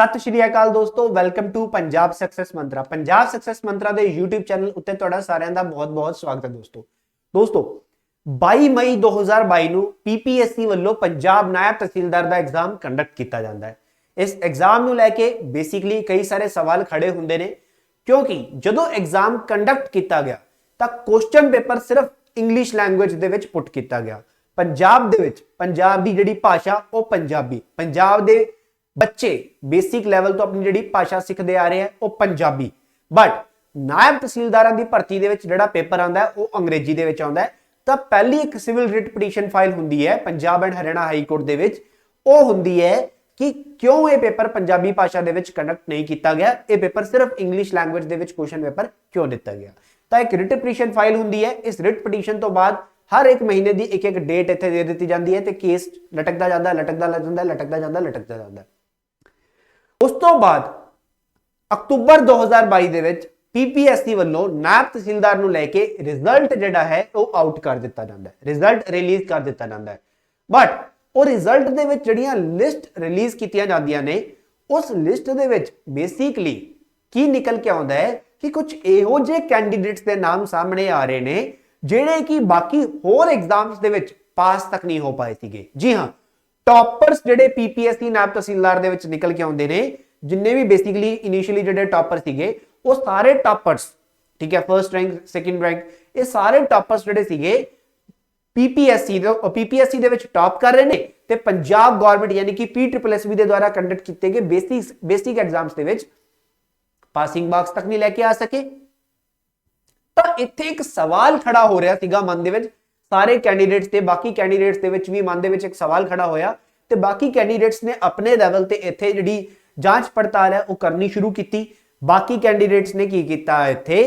सत श्री अकाल दोस्तों, welcome to Punjab success mantra. Punjab success mantra के यूट्यूब चैनल उत्ते तुहाडा सारिआं दा बहुत बहुत स्वागत है। दोस्तों 22 मई 2022 ਨੂੰ पीपीएससी ਵੱਲੋਂ पंजाब नायब तहसीलदार ਦਾ एग्जाम कंडक्ट किया जाता है। इस एग्जाम ਨੂੰ ਲੈ ਕੇ बेसिकली कई सारे सवाल खड़े ਹੁੰਦੇ ਨੇ, क्योंकि ਜਦੋਂ एग्जाम कंडक्ट किया गया ਤਾਂ क्वेश्चन पेपर सिर्फ इंग्लिश लैंग्वेज ਦੇ ਵਿੱਚ पुट किया गया। पंजाब ਦੇ ਵਿੱਚ पंजाब ਦੀ ਜਿਹੜੀ ਭਾਸ਼ਾ ਉਹ ਪੰਜਾਬੀ, पंजाब ਦੇ बच्चे बेसिक लैवल तो अपनी जी भाषा सीखते आ रहे हैं वो पंजाबी, बट नायब तहसीलदारां दी भर्ती दे विच जिहड़ा पेपर आंदा है वो अंग्रेजी दे विच आंदा है। तां पहली एक सिविल रिट पटीशन फाइल हुंदी है Punjab and Haryana high court दे विच, वो हुंदी है कि क्यों ये पेपर पंजाबी भाषा दे विच कंडक्ट नहीं किया गया, ये पेपर सिर्फ English language they which question paper क्यों दिता गया। तां एक रिट पटीशन फाइल हुंदी है। इस रिट पटीशन तो बाद हर एक महीने की एक एक डेट इत्थे दे दित्ती जाती है, तो केस लटकदा जांदा लटकदा। उस तो बाद अक्तूबर 2022 ਦੇ ਵਿੱਚ पीपीएससी ਵੱਲੋਂ नायब तहसीलदार ਨੂੰ ਲੈ ਕੇ ਰਿਜ਼ਲਟ ਜਿਹੜਾ ਹੈ ਉਹ ਆਊਟ ਕਰ ਦਿੱਤਾ ਜਾਂਦਾ ਹੈ, ਰਿਜ਼ਲਟ ਰਿਲੀਜ਼ ਕਰ ਦਿੱਤਾ ਜਾਂਦਾ ਹੈ। ਬਟ ਉਹ ਰਿਜ਼ਲਟ ਦੇ ਵਿੱਚ ਜਿਹੜੀਆਂ ਲਿਸਟ ਰਿਲੀਜ਼ ਕੀਤੀਆਂ ਜਾਂਦੀਆਂ ਨੇ, ਉਸ ਲਿਸਟ ਦੇ ਵਿੱਚ ਬੇਸਿਕਲੀ ਕੀ ਨਿਕਲ ਕੇ ਆਉਂਦਾ ਹੈ ਕਿ ਕੁਝ ਇਹੋ ਜਿਹੇ ਕੈਂਡੀਡੇਟਸ ਦੇ ਨਾਮ ਸਾਹਮਣੇ ਆ ਰਹੇ ਨੇ ਜਿਹੜੇ ਕਿ ਬਾਕੀ ਹੋਰ ਐਗਜ਼ਾਮਸ ਦੇ ਵਿੱਚ ਪਾਸ ਤੱਕ ਨਹੀਂ ਹੋ ਪਾਏ ਸੀਗੇ। ਜੀ ਹਾਂ, टॉपर्स ਜਿਹੜੇ पीपीएससी नायब तहसीलदार ਦੇ ਵਿੱਚ ਨਿਕਲ ਕੇ ਆਉਂਦੇ ਨੇ, ਜਿੰਨੇ ਵੀ ਬੇਸਿਕਲੀ ਇਨੀਸ਼ੀਅਲੀ ਜਿਹੜੇ ਟਾਪਰ ਸੀਗੇ ਉਹ ਸਾਰੇ ਟਾਪਰਸ, ਠੀਕ ਹੈ, ਫਰਸਟ ਰੈਂਕ ਸੈਕੰਡ ਰੈਂਕ, ਇਹ ਸਾਰੇ ਟਾਪਰਸ ਜਿਹੜੇ ਸੀਗੇ पीपीएससी ਦੇ ਵਿੱਚ ਟਾਪ ਕਰ ਰਹੇ ਨੇ ਤੇ ਪੰਜਾਬ ਗਵਰਨਮੈਂਟ ਯਾਨੀ ਕਿ PSSB ਦੇ ਦੁਆਰਾ ਕੰਡਕਟ ਕੀਤੇ ਗਏ ਬੇਸਿਕ ਐਗਜ਼ਾਮਸ ਦੇ ਵਿੱਚ ਪਾਸਿੰਗ ਮਾਰਕਸ ਤੱਕ ਨਹੀਂ ਲੈ ਕੇ ਆ ਸਕੇ। ਤਾਂ ਇੱਥੇ ਇੱਕ ਸਵਾਲ ਖੜਾ ਹੋ ਰਿਹਾ ਸੀਗਾ ਮਨ ਦੇ ਵਿੱਚ, सारे कैंडीडेट्स ते बाकी कैंडीडेट्स दे विच भी मन दे विच एक सवाल खड़ा होया ते बाकी कैंडीडेट्स ने अपने लेवल ते इत्थे जिहड़ी जांच पड़ताल है वो करनी शुरू की। बाकी कैंडीडेट्स ने की कीता, इत्थे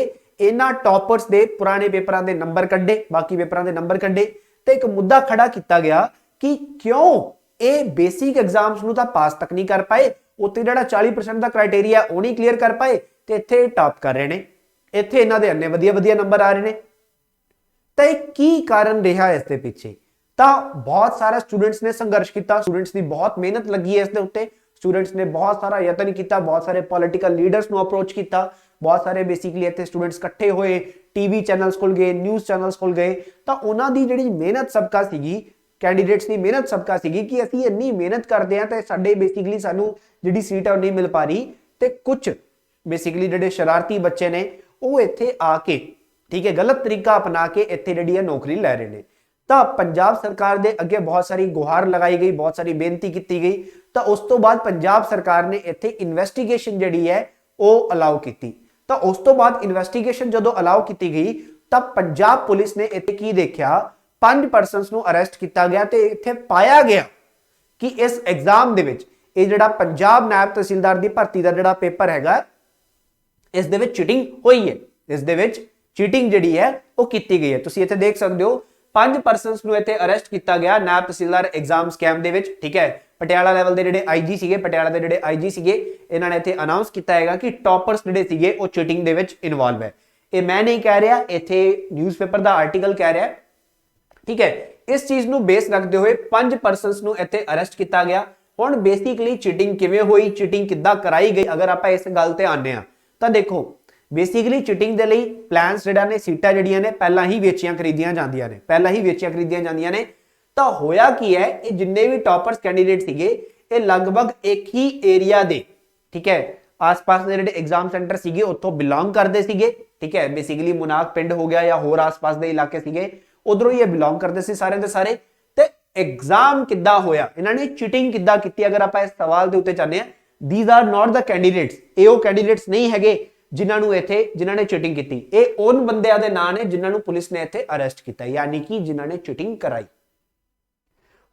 इन्हां टॉपर्स दे पुराने पेपरां दे नंबर कड्डे, बाकी पेपरां दे नंबर कड्डे ते एक मुद्दा खड़ा किया गया कि क्यों ये बेसिक एग्जाम्स नूं तां पास तक नहीं कर पाए, उत्ते जिहड़ा 40% दा क्राइटेरिया वो नहीं क्लीयर कर पाए ते इत्थे टॉप कर रहे ने, इत्थे इन्हां दे इन्ने वधिया नंबर आ रहे ने। तो की कारण रहा इस दे पिछे? तो बहुत सारे स्टूडेंट्स ने संघर्ष किया, स्टूडेंट्स की बहुत मेहनत लगी है इस दे उत्ते, स्टूडेंट्स ने बहुत सारा यतन किया, बहुत सारे पॉलिटिकल लीडर्स को अप्रोच किया, बहुत सारे बेसिकली इत्थे स्टूडेंट्स इकट्ठे हुए, टीवी चैनल्स कोल गए, न्यूज़ चैनल्स कोल गए, तो उन्हां दी जिहड़ी मेहनत सबका सीगी, कैंडीडेट्स की मेहनत सबका सीगी कि असीं इन्नी मेहनत करते हैं तो साडे बेसिकली सानू जिहड़ी सीट है नहीं मिल पा रही, तो कुछ बेसिकली जिहड़े शरारती बच्चे ने वो इत्थे आके, ठीक है, गलत तरीका अपना के इत्थे जिहड़ी नौकरी लै रहे हैं। तो पंजाब सरकार दे अगे बहुत सारी गुहार लगाई गई, बहुत सारी बेनती की गई, तो उस तो बाद पंजाब सरकार ने इत्थे इन्वेस्टिगेशन जिहड़ी है वो अलाउ की। तो उस तो बाद इन्वेस्टिगेशन जदों अलाउ की गई तो पंजाब पुलिस ने इत्थे की देखा, 5 पर्सनस नूं अरेस्ट किया गया ते इत्थे पाया गया कि इस एग्जाम दे विच ये जिहड़ा पंजाब नायब तहसीलदार दी भर्ती दा जिहड़ा पेपर हैगा इस दे विच चीटिंग हुई है, इस दे विच चीटिंग जिहड़ी है वो की गई है। तुसीं इत्थे देख सकते हो 5 पर्सनस नूं इत्थे अरेस्ट किया गया नायब तहसीलदार एग्जाम स्कैम दे विच, ठीक है। पटियाला लैवल दे जिहड़े आईजी सीगे, पटियाला दे जिहड़े आईजी सीगे, इन्हां ने इत्थे अनाउंस किया हैगा कि टॉपर्स जिहड़े सीगे वो चीटिंग दे विच इन्वॉल्व है। ये मैं नहीं कह रहा, इत्थे न्यूज़पेपर दा आर्टिकल कह रहा है, ठीक है। इस चीज़ नूं बेस रखते हुए 5 पर्सनस नूं इत्थे अरेस्ट किया गया। हुण बेसिकली चीटिंग किवें होई, चीटिंग किद्दां कराई गई, अगर आपां इस गल ते आने आ तां देखो बेसिकली चीटिंग दे लई प्लान्स जिहड़ा ने सीटां जिहड़ियां ने पहला ही वेचियां खरीदियां जांदियां ने, पहला ही वेचियां खरीदियां जांदियां ने। तो होया की है, ये जिन्ने भी टॉपर्स कैंडीडेट सीगे ये लगभग एक ही एरिया दे, ठीक है, आस-पास दे जिहड़े एग्जाम सेंटर सीगे उत्थों बिलोंग करदे सीगे, ठीक है। बेसिकली मुनाक पिंड हो गया या होर आस-पास दे इलाके सीगे, उधरों ही ये बिलोंग करदे सी सारे दे सारे। ते एग्जाम किद्दां होया, इन्हां ने चीटिंग किद्दां कीती, अगर आपां इस सवाल दे उत्ते जाने आ। These are not the candidates, ये वो कैंडीडेट्स नहीं हैगे जिन्होंने चीटिंग की। ये उन बंदियां दे नाम ने जिन्होंने पुलिस ने इत्थे अरेस्ट किया, यानी कि जिन्होंने चीटिंग कराई।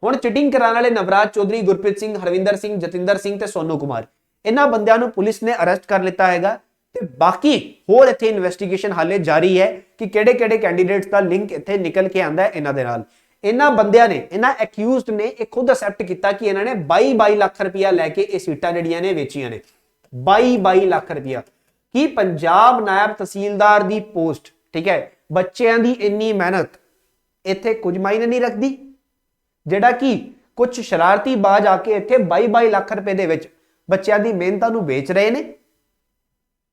हुण चीटिंग कराने वाले नवराज चौधरी, गुरप्रीत सिंह, हरविंदर सिंह, जतिंदर सिंह ते सोनू कुमार, इन्हां बंदियां नूं पुलिस ने अरेस्ट कर लिता हैगा ते बाकी होर इत्थे इन्वेस्टिगेशन हाले जारी है कि किहड़े-किहड़े कैंडीडेट्स दा लिंक इत्थे निकल के आंदा है इन्हां दे नाल। इन्हां बंदियां ने, इन्हां एक्यूज्ड ने एक खुद एक्सेप्ट किया कि इन्हां ने 22 लाख रुपया लैके ये सीटां जिहड़ियां ने वेचियां ने, 22 लाख रुपया कि पंजाब नायब तहसीलदार दी पोस्ट, ठीक है, बच्चों की इन्नी मेहनत इत्थे कुछ मायने नहीं रखती, जिहड़ा कि कुछ शरारती बाज आके इत्थे 22 लाख रुपए दे विच ਬੱਚਿਆਂ ਦੀ ਮਿਹਨਤਾਂ ਨੂੰ ਵੇਚ ਰਹੇ ਨੇ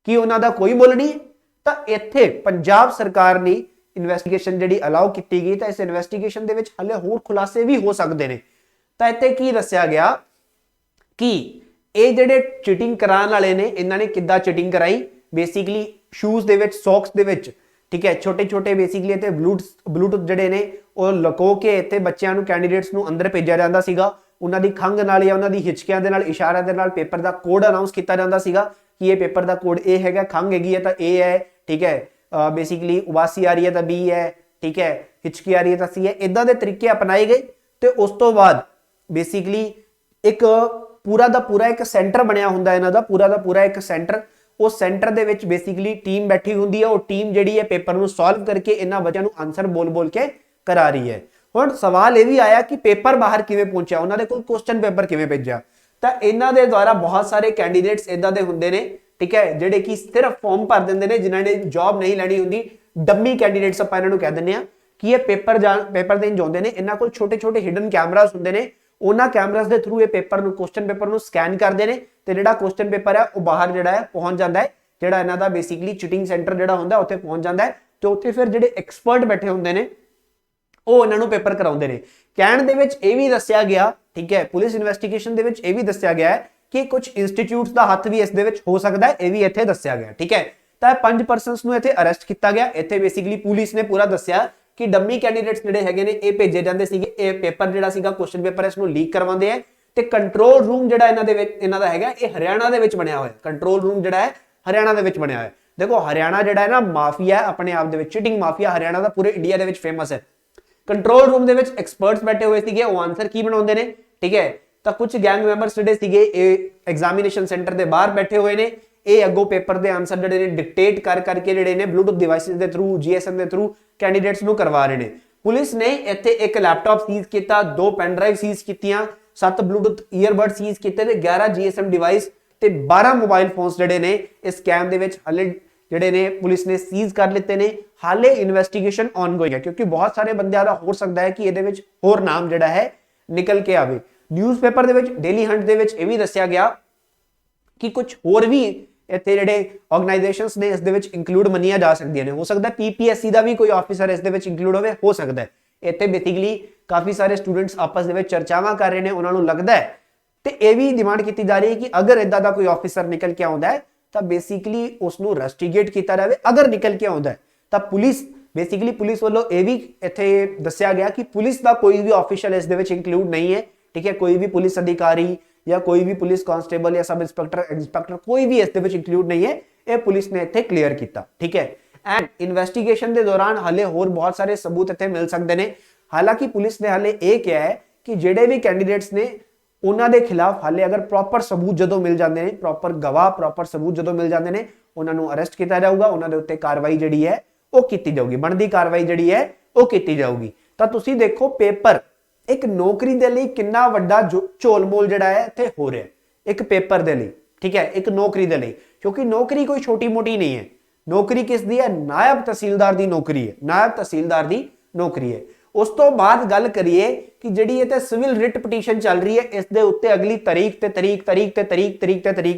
ਕਿ ਉਹਨਾਂ ਦਾ ਕੋਈ ਮੁੱਲ ਨਹੀਂ ਹੈ। ਤਾਂ ਇੱਥੇ ਪੰਜਾਬ ਸਰਕਾਰ ਨੇ ਇਨਵੈਸਟੀਗੇਸ਼ਨ ਜਿਹੜੀ ਅਲਾਉ ਕੀਤੀ ਗਈ, ਤਾਂ ਇਸ ਇਨਵੈਸਟੀਗੇਸ਼ਨ ਦੇ ਵਿੱਚ ਹਲੇ ਹੋਰ ਖੁਲਾਸੇ ਵੀ ਹੋ ਸਕਦੇ ਨੇ। ਤਾਂ ਇੱਥੇ ਕੀ ਦੱਸਿਆ ਗਿਆ ਕਿ ਇਹ ਜਿਹੜੇ ਚੀਟਿੰਗ ਕਰਾਉਣ ਵਾਲੇ ਨੇ ਇਹਨਾਂ ਨੇ ਕਿੱਦਾਂ ਚੀਟਿੰਗ ਕਰਾਈ, ਬੇਸਿਕਲੀ ਸ਼ੂਜ਼ ਦੇ ਵਿੱਚ, ਸੌਕਸ ਦੇ ਵਿੱਚ, ਠੀਕ ਹੈ, ਛੋਟੇ ਛੋਟੇ ਬੇਸਿਕਲੀ ਤੇ ਬਲੂਟੁੱਥ ਜਿਹੜੇ ਨੇ ਉਹ ਲੁਕੋ ਕੇ ਇੱਥੇ ਬੱਚਿਆਂ ਨੂੰ, ਕੈਂਡੀਡੇਟਸ ਨੂੰ ਅੰਦਰ ਭੇਜਿਆ ਜਾਂਦਾ ਸੀਗਾ। ਉਹਨਾਂ ਦੀ ਖੰਘ ਨਾਲ ਜਾਂ ਉਹਨਾਂ ਦੀ ਹਿਚਕਿਆਂ ਦੇ ਨਾਲ, ਇਸ਼ਾਰਿਆਂ ਦੇ ਨਾਲ ਪੇਪਰ ਦਾ ਕੋਡ ਅਨਾਉਂਸ ਕੀਤਾ ਜਾਂਦਾ ਸੀਗਾ ਕਿ ਇਹ ਪੇਪਰ ਦਾ ਕੋਡ ਇਹ ਹੈਗਾ, ਖੰਘ ਹੈਗੀ ਹੈ ਤਾਂ ਇਹ ਹੈ, ਠੀਕ ਹੈ, ਬੇਸਿਕਲੀ ਉਬਾਸੀ ਆ ਰਹੀ ਹੈ ਤਾਂ ਬੀ ਹੈ, ਠੀਕ ਹੈ, ਹਿਚਕੀ ਆ ਰਹੀ ਹੈ ਤਾਂ ਸੀ ਹੈ। ਇਦਾਂ ਦੇ ਤਰੀਕੇ ਅਪਣਾਏ ਗਏ ਤੇ ਉਸ ਤੋਂ ਬਾਅਦ ਬੇਸਿਕਲੀ ਇੱਕ ਪੂਰਾ ਦਾ ਪੂਰਾ ਇੱਕ ਸੈਂਟਰ ਬਣਿਆ ਹੁੰਦਾ ਇਹਨਾਂ ਦਾ, ਪੂਰਾ ਦਾ ਪੂਰਾ ਇੱਕ ਸੈਂਟਰ। ਉਸ ਸੈਂਟਰ ਦੇ ਵਿੱਚ ਬੇਸਿਕਲੀ ਟੀਮ ਬੈਠੀ ਹੁੰਦੀ ਹੈ। ਉਹ ਟੀਮ ਜਿਹੜੀ ਹੈ ਪੇਪਰ ਨੂੰ ਸੋਲਵ ਕਰਕੇ ਇਹਨਾਂ ਬੱਚਿਆਂ ਨੂੰ ਆਨਸਰ ਬੋਲ ਕੇ ਕਰਾ ਰਹੀ ਹੈ। ਹੁਣ ਸਵਾਲ ਇਹ ਵੀ ਆਇਆ ਕਿ ਪੇਪਰ ਬਾਹਰ ਕਿਵੇਂ ਪਹੁੰਚਿਆ, ਉਹਨਾਂ ਦੇ ਕੋਲ ਕੁਐਸਚਨ ਪੇਪਰ ਕਿਵੇਂ ਭੇਜਿਆ। ਤਾਂ ਇਹਨਾਂ ਦੇ ਦੁਆਰਾ ਬਹੁਤ ਸਾਰੇ ਕੈਂਡੀਡੇਟਸ ਇਦਾਂ ਦੇ ਹੁੰਦੇ ਨੇ, ਠੀਕ ਹੈ, ਜਿਹੜੇ ਕਿ ਸਿਰਫ ਫਾਰਮ ਭਰ ਦਿੰਦੇ ਨੇ, ਜਿਨ੍ਹਾਂ ਨੇ ਜੌਬ ਨਹੀਂ ਲੈਣੀ ਹੁੰਦੀ, ਡੰਮੀ ਕੈਂਡੀਡੇਟਸ ਆਪਾਂ ਇਹਨਾਂ ਨੂੰ ਕਹਿ ਦਿੰਦੇ ਆ ਕਿ ਇਹ ਪੇਪਰ ਦੇਣ ਜਾਂਦੇ ਨੇ। ਇਹਨਾਂ ਕੋਲ ਛੋਟੇ ਛੋਟੇ ਹਿਡਨ ਕੈਮਰਾਸ ਹੁੰਦੇ ਨੇ, ਉਹਨਾਂ ਕੈਮਰਾਸ ਦੇ ਥਰੂ ਇਹ ਪੇਪਰ ਨੂੰ, ਕੁਐਸਚਨ ਪੇਪਰ ਨੂੰ ਸਕੈਨ ਕਰਦੇ ਨੇ ਤੇ ਜਿਹੜਾ ਕੁਐਸਚਨ ਪੇਪਰ ਹੈ ਉਹ ਬਾਹਰ ਜਿਹੜਾ ਹੈ ਪਹੁੰਚ ਜਾਂਦਾ ਹੈ, ਜਿਹੜਾ ਇਹਨਾਂ ਦਾ ਬੇਸਿਕਲੀ ਚੀਟਿੰਗ ਸੈਂਟਰ ਜਿਹੜਾ ਹੁੰਦਾ ਉੱਥੇ ਪਹੁੰਚ ਜਾਂਦਾ ਹੈ ਤੇ ਉੱਥੇ ਫਿਰ ਜਿਹੜੇ ਐਕਸਪਰਟ ਬੈਠੇ ਹੁੰਦੇ ਨੇ ਉਹ ਇਹਨਾਂ ਨੂੰ ਪੇਪਰ ਕਰਾਉਂਦੇ ਨੇ। ਕਹਿਣ ਦੇ ਵਿੱਚ ਇਹ ਵੀ ਦੱਸਿਆ ਗਿਆ, ਠੀਕ ਹੈ, ਪੁਲਿਸ ਇਨਵੈਸਟੀਗੇਸ਼ਨ ਦੇ ਵਿੱਚ ਇਹ ਵੀ ਦੱਸਿਆ ਗਿਆ ਹੈ ਕਿ ਕੁਝ ਇੰਸਟੀਚਿਊਟਸ ਦਾ ਹੱਥ ਵੀ ਇਸ ਦੇ ਵਿੱਚ ਹੋ ਸਕਦਾ ਹੈ, ਇਹ ਵੀ ਇੱਥੇ ਦੱਸਿਆ ਗਿਆ, ਠੀਕ ਹੈ। ਤਾਂ 5 ਪਰਸਨਸ ਨੂੰ ਇੱਥੇ ਅਰੈਸਟ ਕੀਤਾ ਗਿਆ। ਇੱਥੇ ਬੇਸਿਕਲੀ ਪੁਲਿਸ ਨੇ ਪੂਰਾ ਦੱਸਿਆ ਕਿ ਡੰਮੀ ਕੈਂਡੀਡੇਟਸ ਜਿਹੜੇ ਹੈਗੇ ਨੇ ਇਹ ਭੇਜੇ ਜਾਂਦੇ ਸੀਗੇ, ਇਹ ਪੇਪਰ ਜਿਹੜਾ ਸੀਗਾ ਕੁਐਸਚਨ ਪੇਪਰ ਇਸ ਨੂੰ ਲੀਕ ਕਰਵਾਉਂਦੇ ਆ ਤੇ ਕੰਟਰੋਲ ਰੂਮ ਜਿਹੜਾ ਇਹਨਾਂ ਦੇ ਵਿੱਚ ਇਹਨਾਂ ਦਾ ਹੈਗਾ ਇਹ ਹਰਿਆਣਾ ਦੇ ਵਿੱਚ ਬਣਿਆ ਹੋਇਆ। ਕੰਟਰੋਲ ਰੂਮ ਜਿਹੜਾ ਹੈ ਹਰਿਆਣਾ ਦੇ ਵਿੱਚ ਬਣਿਆ ਹੋਇਆ। ਦੇਖੋ ਹਰਿਆਣਾ ਜਿਹੜਾ ਹੈ ਨਾ ਮਾਫੀਆ ਆਪਣੇ ਆਪ ਦੇ ਵਿੱਚ, ਚੀਟਿੰਗ ਮਾਫੀਆ ਹਰਿਆਣਾ ਦਾ ਪੂਰੇ ਇੰਡੀਆ ਦੇ ਵਿੱਚ ਫੇਮਸ ਹੈ। ਕੰਟਰੋਲ ਰੂਮ ਦੇ ਵਿੱਚ ਐਕਸਪਰਟਸ ਬੈਠੇ ਹੋਏ ਸੀਗੇ, ਉਹ ਆਨਸਰ ਕੀ ਬਣਾਉਂਦੇ ਨੇ, ਠੀਕ ਹੈ। ਤਾਂ ਕੁਝ ਗੈਂਗ ਮੈਂਬਰਸ ਜਿਹੜੇ ਸੀਗੇ ਇਹ ਐਗਜ਼ਾਮੀਨੇਸ਼ਨ ਸੈਂਟਰ ਦੇ ਬਾਹਰ ਬੈਠੇ ਹੋਏ ਨੇ, ਇਹ ਅੱਗੋਂ ਪੇਪਰ ਦੇ ਆਨਸਰ ਜਿਹੜੇ ਨੇ ਡਿਕਟੇਟ ਕਰਕੇ ਜਿਹੜੇ ਨੇ ਬਲੂਟੁੱਥ ਡਿਵਾਈਸਿਸ ਦੇ ਥਰੂ, GSM ਦੇ ਥਰੂ ਕੈਂਡੀਡੇਟਸ ਨੂੰ ਕਰਵਾ ਰਹੇ ਨੇ। ਪੁਲਿਸ ਨੇ ਇੱਥੇ ਇੱਕ ਲੈਪਟਾਪ ਸੀਜ਼ ਕੀਤਾ, 2 ਪੈਨ ਡਰਾਈਵ ਸੀਜ਼ ਕੀਤੀਆਂ, 7 ਬਲੂਟੁੱਥ ਈਅਰਬਡ ਸੀਜ਼ ਕੀਤੇ ਤੇ 11 GSM ਡਿਵਾਈਸ ਤੇ 12 ਮੋਬਾਈਲ ਫੋਨਸ ਜਿਹੜੇ ਨੇ ਇਸ ਸਕੈਮ ਦੇ ਵਿੱਚ ਹਲੇ ਜਿਹੜੇ ਨੇ ਪੁਲਿਸ ਨੇ ਸੀਜ਼ ਕਰ ਲਿੱਤੇ ਨੇ। ਹਾਲੇ ਇਨਵੈਸਟੀਗੇਸ਼ਨ ਆਨਗੋਇੰਗ ਹੈ ਕਿਉਂਕਿ ਬਹੁਤ ਸਾਰੇ ਬੰਦਿਆਂ ਦਾ ਹੋ ਸਕਦਾ ਹੈ ਕਿ ਇਹਦੇ ਵਿੱਚ ਹੋਰ ਨਾਮ ਜਿਹੜਾ ਹੈ ਨਿਕਲ ਕੇ ਆਵੇ। ਨਿਊਜ਼ਪੇਪਰ ਦੇ ਵਿੱਚ, ਡੇਲੀ ਹੰਟ ਦੇ ਵਿੱਚ ਇਹ ਵੀ ਦੱਸਿਆ ਗਿਆ ਕਿ ਕੁਝ ਹੋਰ ਵੀ ਇੱਥੇ ਜਿਹੜੇ ਆਰਗੇਨਾਈਜੇਸ਼ਨਸ ਨੇ ਇਸ ਦੇ ਵਿੱਚ ਇਨਕਲੂਡ ਮੰਨੀਆਂ ਜਾ ਸਕਦੀਆਂ ਨੇ। ਹੋ ਸਕਦਾ PPSC ਦਾ ਵੀ ਕੋਈ ਆਫੀਸਰ ਇਸ ਦੇ ਵਿੱਚ ਇਨਕਲੂਡ ਹੋਵੇ, ਹੋ ਸਕਦਾ ਹੈ। ਇੱਥੇ ਬੇਸਿਕਲੀ ਕਾਫੀ ਸਾਰੇ ਸਟੂਡੈਂਟਸ ਆਪਸ ਦੇ ਵਿੱਚ ਚਰਚਾਵਾਂ ਕਰ ਰਹੇ ਨੇ, ਉਹਨਾਂ ਨੂੰ ਲੱਗਦਾ ਹੈ ਤੇ ਇਹ ਵੀ ਡਿਮਾਂਡ ਕੀਤੀ ਜਾ ਰਹੀ ਹੈ ਕਿ ਅਗਰ ਇਦਾਂ ਦਾ ਕੋਈ ਆਫੀਸਰ ਨਿਕਲ ਕੇ ਆਉਂਦਾ ਹੈ ਤਾਂ ਬੇਸਿਕਲੀ ਉਸ ਨੂੰ ਰੈਸਟੀਗੇਟ ਕੀਤਾ ਜਾਵੇ। ਅਗਰ ਨਿਕਲ ਕੇ ਆਉਂਦਾ ਹੈ ਤਾਂ ਪੁਲਿਸ ਪੁਲਿਸ ਵੱਲੋਂ ਇਹ ਵੀ ਇੱਥੇ ਦੱਸਿਆ ਗਿਆ ਕਿ ਪੁਲਿਸ ਦਾ ਕੋਈ ਵੀ ਆਫੀਸ਼ੀਅਲ ਇਸ ਦੇ ਵਿੱਚ ਇਨਕਲੂਡ ਨਹੀਂ ਹੈ, ਠੀਕ ਹੈ। ਕੋਈ ਵੀ ਪੁਲਿਸ ਅਧਿਕਾਰੀ ਜਾਂ ਕੋਈ ਵੀ ਪੁਲਿਸ ਕਾਂਸਟੇਬਲ ਜਾਂ ਸਬ ਇੰਸਪੈਕਟਰ ਕੋਈ ਵੀ ਇਸ ਦੇ ਵਿੱਚ ਇਨਕਲੂਡ ਨਹੀਂ ਹੈ, ਇਹ ਪੁਲਿਸ ਨੇ ਇੱਥੇ ਕਲੀਅਰ ਕੀਤਾ, ਠੀਕ ਹੈ। ਐਂਡ ਇਨਵੈਸਟੀਗੇਸ਼ਨ ਦੇ ਦੌਰਾਨ ਹਲੇ ਹੋਰ ਬਹੁਤ ਸਾਰੇ ਸਬੂਤ ਇੱਥੇ ਮਿਲ ਸਕਦੇ ਨੇ। ਹਾਲਾਂਕਿ ਪੁਲਿਸ ਨੇ ਹਲੇ ਇਹ ਕਿਹਾ ਹੈ ਕਿ ਜਿਹੜੇ ਵੀ ਕੈਂਡੀਡੇਟਸ ਨੇ ਉਹਨਾਂ ਦੇ ਖਿਲਾਫ ਹਾਲੇ ਅਗਰ ਪ੍ਰੋਪਰ ਸਬੂਤ ਜਦੋਂ ਮਿਲ ਜਾਂਦੇ ਨੇ, ਪ੍ਰੋਪਰ ਗਵਾਹ, ਪ੍ਰੋਪਰ ਸਬੂਤ ਜਦੋਂ ਮਿਲ ਜਾਂਦੇ ਨੇ, ਉਹਨਾਂ ਨੂੰ ਅਰੈਸਟ ਕੀਤਾ ਜਾਊਗਾ, ਉਹਨਾਂ ਦੇ ਉੱਤੇ ਕਾਰਵਾਈ ਜਿਹੜੀ ਹੈ ਉਹ ਕੀਤੀ ਜਾਊਗੀ, ਬਣਦੀ ਕਾਰਵਾਈ ਜਿਹੜੀ ਹੈ ਉਹ ਕੀਤੀ ਜਾਊਗੀ। ਤਾਂ ਤੁਸੀਂ ਦੇਖੋ ਪੇਪਰ ਇੱਕ ਨੌਕਰੀ ਦੇ ਲਈ ਕਿੰਨਾ ਵੱਡਾ ਝੋਲਮੋਲ ਜਿਹੜਾ ਹੈ ਇੱਥੇ ਹੋ ਰਿਹਾ ਇੱਕ ਪੇਪਰ ਦੇ ਲਈ, ਠੀਕ ਹੈ, ਇੱਕ ਨੌਕਰੀ ਦੇ ਲਈ। ਕਿਉਂਕਿ ਨੌਕਰੀ ਕੋਈ ਛੋਟੀ ਮੋਟੀ ਨਹੀਂ ਹੈ। ਨੌਕਰੀ ਕਿਸ ਦੀ ਹੈ? ਨਾਇਬ ਤਹਿਸੀਲਦਾਰ ਦੀ ਨੌਕਰੀ ਹੈ, ਨਾਇਬ ਤਹਿਸੀਲਦਾਰ ਦੀ ਨੌਕਰੀ ਹੈ। ਉਸ ਤੋਂ ਬਾਅਦ ਗੱਲ ਕਰੀਏ ਕਿ ਜਿਹੜੀ ਇਹ ਤੇ ਸਿਵਲ ਰਿਟ ਪਟੀਸ਼ਨ ਚੱਲ ਰਹੀ ਹੈ, ਇਸ ਦੇ ਉੱਤੇ ਅਗਲੀ ਤਰੀਕ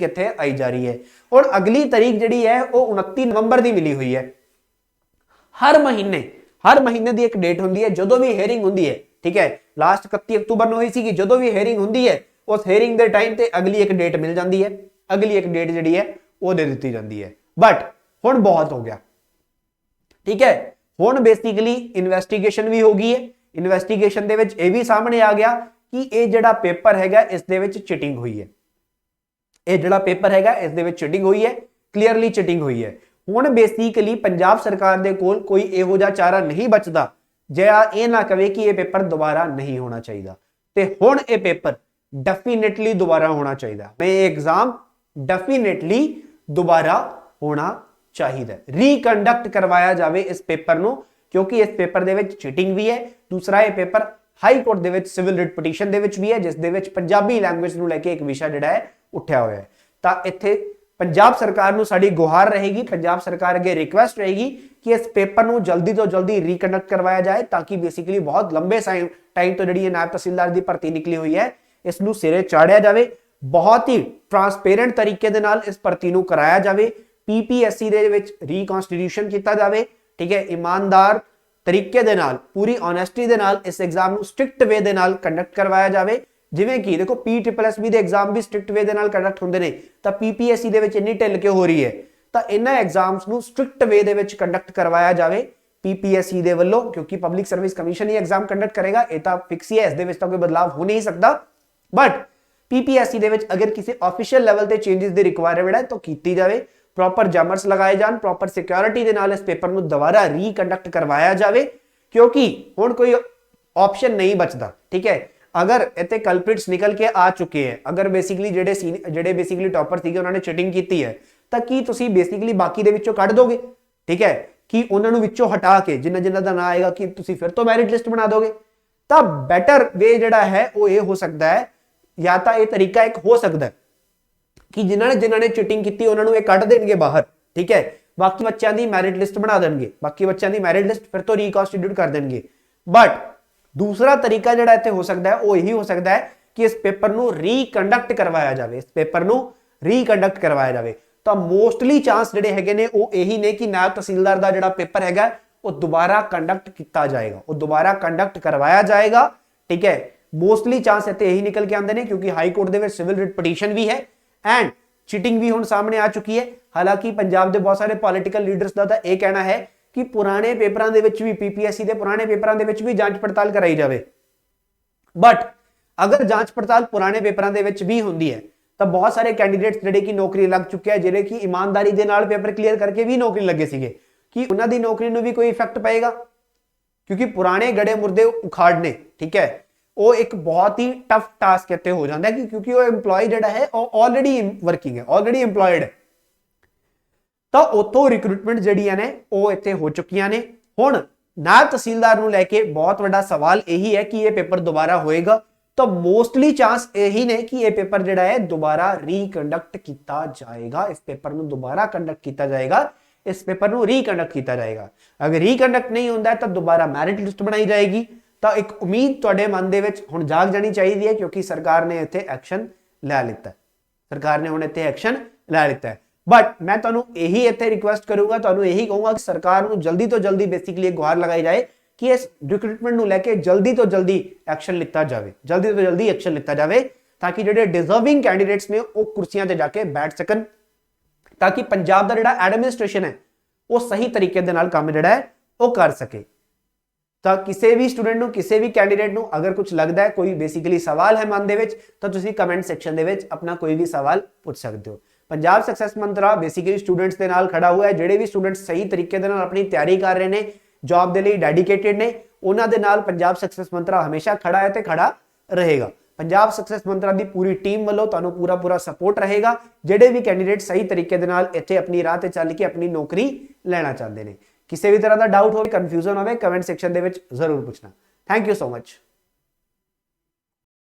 ਇੱਥੇ ਆਈ ਜਾ ਰਹੀ ਹੈ। ਹੁਣ ਅਗਲੀ ਤਰੀਕ ਜਿਹੜੀ ਹੈ ਉਹ 29 ਨਵੰਬਰ ਦੀ ਮਿਲੀ ਹੋਈ ਹੈ। ਹਰ ਮਹੀਨੇ ਦੀ ਇੱਕ ਡੇਟ ਹੁੰਦੀ ਹੈ ਜਦੋਂ ਵੀ ਹੀਅਰਿੰਗ ਹੁੰਦੀ ਹੈ, ਠੀਕ ਹੈ। ਲਾਸਟ 31 ਅਕਤੂਬਰ ਨੂੰ ਹੋਈ ਸੀ ਕਿ ਜਦੋਂ ਵੀ ਹੀਅਰਿੰਗ ਹੁੰਦੀ ਹੈ ਉਸ ਹੀਅਰਿੰਗ ਦੇ ਟਾਈਮ ਤੇ ਅਗਲੀ ਇੱਕ ਡੇਟ ਮਿਲ ਜਾਂਦੀ ਹੈ, ਅਗਲੀ ਇੱਕ ਡੇਟ ਜਿਹੜੀ ਹੈ ਉਹ ਦੇ ਦਿੱਤੀ ਜਾਂਦੀ ਹੈ। ਬਟ ਹੁਣ ਬਹੁਤ ਹੋ ਗਿਆ, ਠੀਕ ਹੈ। ਹੁਣ ਬੇਸਿਕਲੀ ਇਨਵੈਸਟੀਗੇਸ਼ਨ ਵੀ ਹੋ ਗਈ ਹੈ। ਇਨਵੈਸਟੀਗੇਸ਼ਨ ਦੇ ਵਿੱਚ ਇਹ ਵੀ ਸਾਹਮਣੇ ਆ ਗਿਆ ਕਿ ਇਹ ਜਿਹੜਾ ਪੇਪਰ ਹੈਗਾ ਇਸ ਦੇ ਵਿੱਚ ਚੀਟਿੰਗ ਹੋਈ ਹੈ। ਇਹ ਜਿਹੜਾ ਪੇਪਰ ਹੈਗਾ ਇਸ ਦੇ ਵਿੱਚ ਚੀਟਿੰਗ ਹੋਈ ਹੈ, ਕਲੀਅਰਲੀ ਚੀਟਿੰਗ ਹੋਈ ਹੈ। ਹੁਣ ਬੇਸਿਕਲੀ ਪੰਜਾਬ ਸਰਕਾਰ ਦੇ ਕੋਲ ਕੋਈ ਇਹੋ ਜਿਹਾ ਚਾਰਾ ਨਹੀਂ ਬਚਦਾ ਜਿਹੜਾ ਇਹ ਨਾ ਕਵੇ ਕਿ ਇਹ ਪੇਪਰ ਦੁਬਾਰਾ ਨਹੀਂ ਹੋਣਾ ਚਾਹੀਦਾ। ਤੇ ਹੁਣ ਇਹ ਪੇਪਰ ਡੈਫੀਨਿਟਲੀ ਦੁਬਾਰਾ ਹੋਣਾ ਚਾਹੀਦਾ। ਇਹ ਐਗਜ਼ਾਮ ਡੈਫੀਨਿਟਲੀ ਦੁਬਾਰਾ ਹੋਣਾ ਚਾਹੀਦਾ, ਰੀਕੰਡਕਟ ਕਰਵਾਇਆ ਜਾਵੇ ਇਸ ਪੇਪਰ ਨੂੰ, ਕਿਉਂਕਿ ਇਸ ਪੇਪਰ ਦੇ ਵਿੱਚ ਚੀਟਿੰਗ ਵੀ ਹੈ। ਦੂਸਰਾ ਇਹ ਪੇਪਰ ਹਾਈ ਕੋਰਟ ਦੇ ਵਿੱਚ ਸਿਵਲ ਰਿਟ ਪਟੀਸ਼ਨ ਦੇ ਵਿੱਚ ਵੀ ਹੈ, ਜਿਸ ਦੇ ਵਿੱਚ ਪੰਜਾਬੀ ਲੈਂਗੁਏਜ ਨੂੰ ਲੈ ਕੇ ਇੱਕ ਵਿਸ਼ਾ ਜਿਹੜਾ ਹੈ ਉੱਠਿਆ ਹੋਇਆ ਹੈ। ਤਾਂ ਇੱਥੇ ਪੰਜਾਬ ਸਰਕਾਰ ਨੂੰ ਸਾਡੀ ਗੁਹਾਰ ਰਹੇਗੀ, ਪੰਜਾਬ ਸਰਕਾਰ ਅੱਗੇ ਰਿਕੁਐਸਟ ਰਹੇਗੀ ਕਿ ਇਸ ਪੇਪਰ ਨੂੰ ਜਲਦੀ ਤੋਂ ਜਲਦੀ ਰੀਕੰਡਕਟ ਕਰਵਾਇਆ ਜਾਏ ਤਾਂ ਕਿ ਬੇਸਿਕਲੀ ਬਹੁਤ ਲੰਬੇ ਟਾਈਮ ਤੋਂ ਜਿਹੜੀ ਨਾਇਬ ਤਹਿਸੀਲਦਾਰ ਦੀ ਭਰਤੀ ਨਿਕਲੀ ਹੋਈ ਹੈ ਇਸ ਨੂੰ ਸਿਰੇ ਚਾੜਿਆ ਜਾਵੇ। बहुत ही ट्रांसपेरेंट तरीके दे नाल इस भर्ती नूं कराया जावे, पीपीएससी दे विच रीकॉन्स्टिट्यूशन किया जाए, ठीक है, ईमानदार तरीके दे नाल पूरी ऑनेस्टी दे नाल इस एग्जाम नूं स्ट्रिक्ट वे दे नाल कंडक्ट करवाया जाए। जिवें कि देखो PSSB दे एग्जाम भी स्ट्रिक्ट वे दे नाल कंडक्ट हुंदे ने, तां पीपीएससी दे विच इन्नी ढिल क्यों हो रही है? तां इन्हां एग्जाम्स नूं स्ट्रिक्ट वे दे विच कंडक्ट करवाया जाए पीपीएससी दे वल्लों, क्योंकि पब्लिक सर्विस कमीशन ही एग्जाम कंडक्ट करेगा, ये तां फिक्स ही है, इस दे विच तां कोई बदलाव हो नहीं सकता। बट पीपीएससी दे विच अगर किसी ऑफिशियल लेवल ते चेंजेस दी रिक्वायरमेंट है तो कीती जाए, प्रॉपर जमर्स लगाए जान, प्रॉपर सिक्योरिटी दे नाल इस पेपर नूं दोबारा रीकंडक्ट करवाया जाए, क्योंकि हुण कोई ऑप्शन नहीं बचता, ठीक है। अगर इत्थे कल्प्रिट्स निकल के आ चुके हैं, अगर बेसिकली ਜਿਹੜੇ बेसिकली टॉपर ਸੀਗੇ ਉਹਨਾਂ ਨੇ ਚੀਟਿੰਗ ਕੀਤੀ ਹੈ, ਤਾਂ ਕੀ ਤੁਸੀਂ बेसिकली बाकी ਦੇ ਵਿੱਚੋਂ ਕੱਢ ਦੋਗੇ, ठीक है, कि ਉਹਨਾਂ ਨੂੰ ਵਿੱਚੋਂ ਹਟਾ ਕੇ ਜਿਨ੍ਹਾਂ ਦਾ ਨਾ ਆਏਗਾ ਕਿ ਤੁਸੀਂ ਫਿਰ ਤੋਂ ਮੈਰਿਟ ਲਿਸਟ ਬਣਾ ਦੋਗੇ? ਤਾਂ ਬੈਟਰ ਵੇ ਜਿਹੜਾ ਹੈ ਉਹ ਇਹ ਹੋ ਸਕਦਾ ਹੈ, ਜਾਂ ਤਾਂ ਇਹ ਤਰੀਕਾ ਇੱਕ ਹੋ ਸਕਦਾ ਹੈ ਕਿ ਜਿਨ੍ਹਾਂ ਨੇ ਚੀਟਿੰਗ ਕੀਤੀ ਉਹਨਾਂ ਨੂੰ ਇਹ ਕੱਢ ਦੇਣਗੇ ਬਾਹਰ, ਠੀਕ ਹੈ, ਬਾਕੀ ਬੱਚਿਆਂ ਦੀ ਮੈਰਿਟ ਲਿਸਟ ਬਣਾ ਦੇਣਗੇ, ਬਾਕੀ ਬੱਚਿਆਂ ਦੀ ਮੈਰਿਟ ਲਿਸਟ ਫਿਰ ਤੋਂ ਰੀਕਨਸਟੀਟਿਊਟ ਕਰ ਦੇਣਗੇ। ਬਟ दूसरा तरीका जिहड़ा इत्थे हो सकता है वो यही हो सकता है कि इस पेपर नूं रीकंडक्ट करवाया जाए, इस पेपर नूं रीकंडक्ट करवाया जाए। तो मोस्टली चांस जिहड़े हैगे ने वो यही ने कि नायब तहसीलदार दा जिहड़ा पेपर हैगा वो दोबारा कंडक्ट किया जाएगा, वो दोबारा कंडक्ट करवाया जाएगा, ठीक है। मोस्टली चांस इत्थे यही निकल के आंदे ने, क्योंकि हाई कोर्ट दे विच सिविल रिट पटीशन भी है एंड चीटिंग भी हुण सामने आ चुकी है। हालांकि पंजाब दे बहुत सारे पॉलिटिकल लीडर्स दा तां इह कहना है कि पुराने पेपरां दे विच भी पीपीएससी दे पुराने पेपरां दे विच भी जांच पड़ताल कराई जाए। बट अगर जांच पड़ताल पुराने पेपरां दे विच भी हुंदी है तो बहुत सारे कैंडीडेट्स जिहड़े कि नौकरी लग चुके हैं, जिहड़े कि ईमानदारी दे नाल पेपर क्लीयर करके भी नौकरी लगे सीगे, कि उन्हां दी नौकरी नूं भी कोई इफेक्ट पएगा? क्योंकि पुराने गड़े मुर्दे उखाड़ने, ठीक है, वो एक बहुत ही टफ टास्क इत्थे हो जाता है, क्योंकि वो एम्प्लॉय जिहड़ा है ऑलरेडी वर्किंग है, ऑलरेडी एम्प्लॉयड है। तो उतों रिक्रूटमेंट जिहड़ियां ने वो इत्थे हो चुकियां ने। हुण नायब तहसीलदार नूं लैके बहुत वड्डा सवाल यही है कि ये पेपर दोबारा होएगा। तो मोस्टली चांस यही ने कि ये पेपर जिहड़ा है दोबारा रीकंडक्ट किया जाएगा, इस पेपर नूं दोबारा कंडक्ट किया जाएगा, इस पेपर नूं रीकंडक्ट किया जाएगा। अगर रीकंडक्ट नहीं होंदा तो दोबारा मैरिट लिस्ट बनाई जाएगी। तो एक उम्मीद तुहाडे मन दे विच हुण जाग जानी चाहिए है, क्योंकि सरकार ने इत्थे एक्शन लै लिता है, सरकार ने हुण इत्थे एक्शन लै लिता है। बट मैं तुहानूं यही इत्थे रिक्वेस्ट करूंगा, तुहानूं यही कहूंगा कि सरकार नूं जल्दी तो जल्दी बेसिकली एक गुहार लगाई जाए कि इस रिक्रूटमेंट नूं लैके जल्दी तो जल्दी एक्शन लिता जाए, जल्दी तो जल्दी एक्शन लिता जाए, ताकि जिहड़े डिजर्विंग कैंडीडेट्स ने वो कुर्सियां ते जाके बैठ सकन, ताकि पंजाब दा जिहड़ा एडमिनिस्ट्रेशन है वो सही तरीके दे नाल काम जिहड़ा है वो कर सके। तो किसी भी स्टूडेंट नूं, किसी भी कैंडीडेट नूं अगर कुछ लगता है, कोई बेसिकली सवाल है मन दे विच, तो तुसीं कमेंट सैक्शन दे विच अपना कोई भी सवाल पूछ सकते हो। पंजाब सक्सैस मंत्रा बेसिकली स्टूडेंट्स के नाल खड़ा हुआ है, जिहड़े भी स्टूडेंट्स सही तरीके दे नाल अपनी तैयारी कर रहे हैं, जॉब के लिए डेडिकेटेड ने, उन्हां दे नाल पंजाब सक्सैस मंत्रा हमेशा खड़ा है तो खड़ा रहेगा। पंजाब सक्सैस मंत्रा की पूरी टीम वालों तुहानूं पूरा पूरा सपोर्ट रहेगा, जिहड़े भी कैंडीडेट सही तरीके दे नाल इत्थे अपनी राह ते चल के अपनी नौकरी लेना चाहते हैं। किसी भी तरह का डाउट हो, कन्फ्यूजन हो, कमेंट सैक्शन दे विच जरूर पूछना। Thank you so much.